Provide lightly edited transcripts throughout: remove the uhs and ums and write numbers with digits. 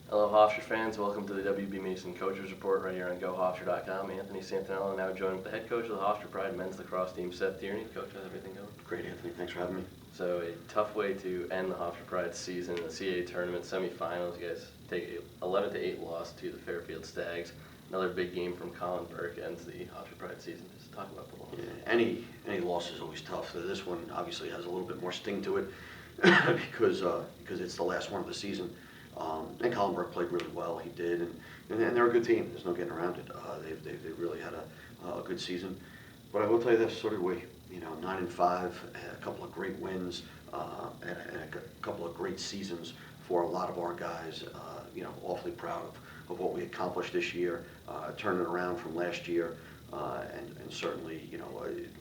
Hello, Hofstra fans. Welcome to the WB Mason Coaches Report right here on GoHofstra.com. Anthony Santinella now joined with the head coach of the Hofstra Pride men's lacrosse team, Seth Tierney. Coach, how's everything going? Great, Anthony. Thanks for having me. So a tough way to end the Hofstra Pride season in the CAA tournament semifinals. You guys take an 11-8 loss to the Fairfield Stags. Another big game from Colin Burke ends the Hofstra Pride season. Just talk about the loss. Yeah, any loss is always tough. This one obviously has a little bit more sting to it because it's the last one of the season. And Colin Burke played really well. He did, and they're a good team. There's no getting around it. They really had a good season. But I will tell you this: so did we. 9-5, a couple of great wins, and a couple of great seasons for a lot of our guys. Awfully proud of what we accomplished this year, turning it around from last year, and certainly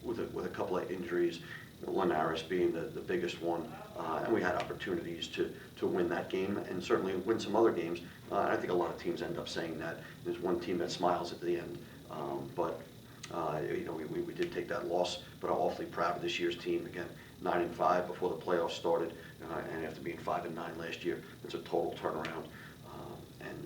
with a couple of injuries. Linares being the biggest one, and we had opportunities to win that game and certainly win some other games. I think a lot of teams end up saying that. There's one team that smiles at the end, but we did take that loss, but I'm awfully proud of this year's team. Again, 9-5 before the playoffs started, and after being 5-9 last year, it's a total turnaround.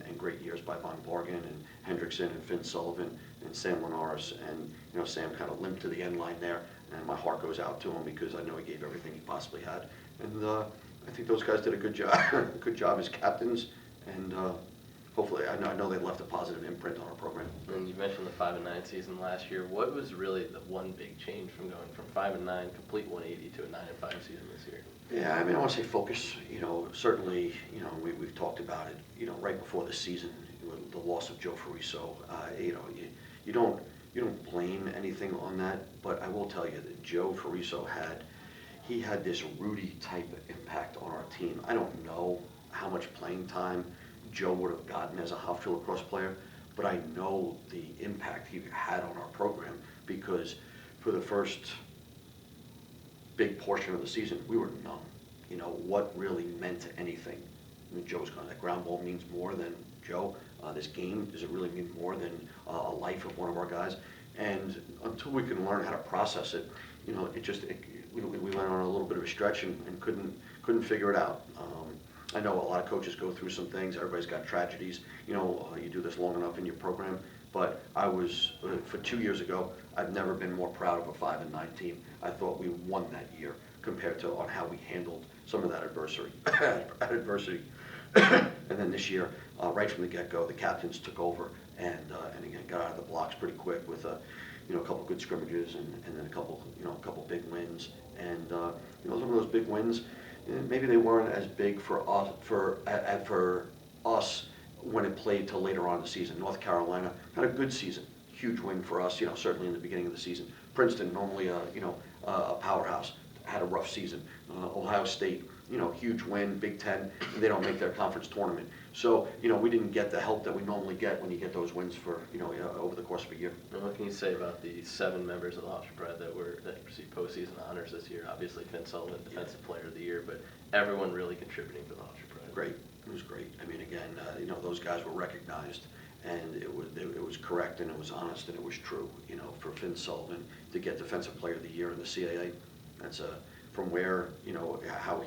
And great years by Von Bargen and Hendrickson and Finn Sullivan and Sam Linares. And Sam kind of limped to the end line there, and my heart goes out to him because I know he gave everything he possibly had. And I think those guys did a good job, good job as captains, and hopefully I know they left a positive imprint on our program. And you mentioned the 5-9 season last year. What was really the one big change from going from 5-9, complete 180, to a 9-5 season this year? Yeah, I want to say focus. Certainly, we've talked about it. Right before the season, the loss of Joe Fariso. You don't blame anything on that, but I will tell you that Joe Fariso had this Rudy type of impact on our team. I don't know how much playing time Joe would have gotten as a Hofstra lacrosse player, but I know the impact he had on our program because for the first big portion of the season, we were numb. What really meant anything. Joe's gone. That ground ball means more than Joe. This game, does it really mean more than a life of one of our guys? And until we can learn how to process it, we went on a little bit of a stretch and couldn't figure it out. I know a lot of coaches go through some things. Everybody's got tragedies. You do this long enough in your program. But I was, for 2 years ago, I've never been more proud of a 5-9 team. I thought we won that year compared to on how we handled some of that adversity. And then this year, right from the get-go, the captains took over and again got out of the blocks pretty quick with a couple good scrimmages and then a couple big wins. And some of those big wins, maybe they weren't as big for us when it played till later on in the season. North Carolina had a good season, huge win for us. Certainly in the beginning of the season. Princeton, normally a powerhouse, had a rough season. Ohio State, huge win, Big Ten. And they don't make their conference tournament. So we didn't get the help that we normally get when you get those wins for over the course of a year. And what can you say about the 7 members of the Hofstra Pride that received postseason honors this year? Obviously, Finn Sullivan, Defensive Player of the Year, but everyone really contributing to the Hofstra Pride. Great, it was great. Again, those guys were recognized, and it was correct, and it was honest, and it was true. For Finn Sullivan to get Defensive Player of the Year in the CAA, that's from where how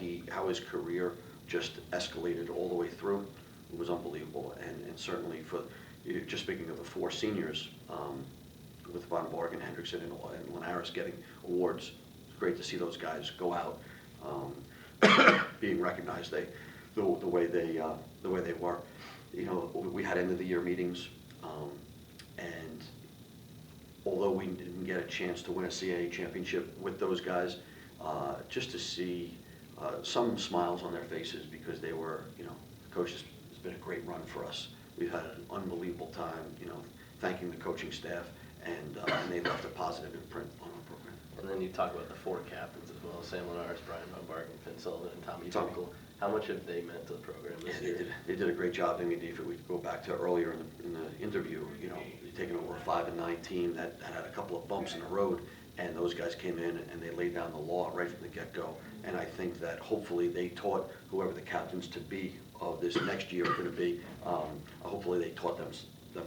his career just escalated all the way through. It was unbelievable, and certainly for just speaking of the 4 seniors, with Von Bargen, Hendrickson, and Linares getting awards, it's great to see those guys go out being recognized. The way they were. We had end of the year meetings, and although we didn't get a chance to win a CAA championship with those guys, just to see some smiles on their faces because they were, the coaches. It's been a great run for us. We've had an unbelievable time, thanking the coaching staff, and they left a positive imprint on our program. And then you talk about the 4 captains as well: Sam Linares, Brian Von Bargen, Finn Sullivan, and Tommy Dunkel. How much have they meant to the program this year? They did a great job. If we go back to earlier in the interview, taking over a 5-9 team that had a couple of bumps in the road, and those guys came in and they laid down the law right from the get-go. And I think that hopefully they taught whoever the captains to be of this next year are going to be. Hopefully they taught them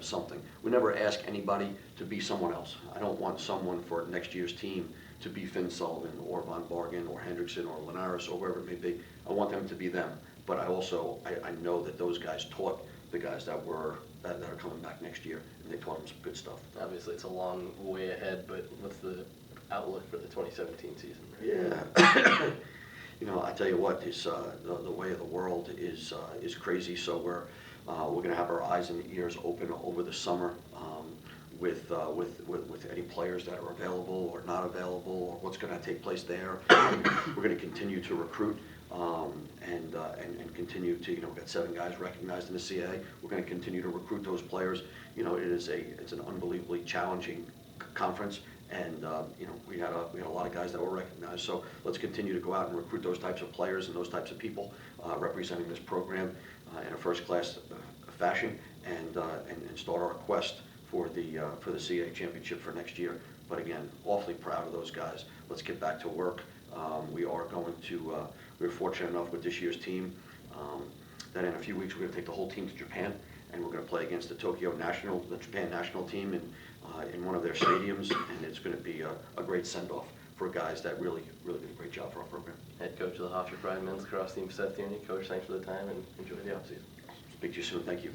something. We never ask anybody to be someone else. I don't want someone for next year's team to be Finn Sullivan or Von Bargen or Hendrickson or Linares or whoever it may be. I want them to be them. but I also, I know that those guys taught the guys that are coming back next year, and they taught them some good stuff. Obviously, it's a long way ahead, but what's the outlook for the 2017 season? Yeah. You know, I tell you what, this, the way of the world is crazy, so we're gonna have our eyes and ears open over the summer, with any players that are available or not available, or what's gonna take place there. We're gonna continue to recruit, and continue to, you know, we've got 7 guys recognized in the CAA. We're gonna continue to recruit those players. You know, it's an unbelievably challenging conference, and, you know, we had a lot of guys that were recognized. So let's continue to go out and recruit those types of players and those types of people, representing this program in a first-class fashion, and start our quest for the CAA championship for next year. But again, awfully proud of those guys. Let's get back to work. We're fortunate enough with this year's team that in a few weeks we're going to take the whole team to Japan, and we're going to play against the Japan national team in one of their stadiums, and it's going to be a great send-off for guys that really did a great job for our program. Head coach of the Hofstra Pride men's lacrosse team, Seth Tierney. Coach, thanks for the time, and enjoy the offseason. Speak to you soon. Thank you.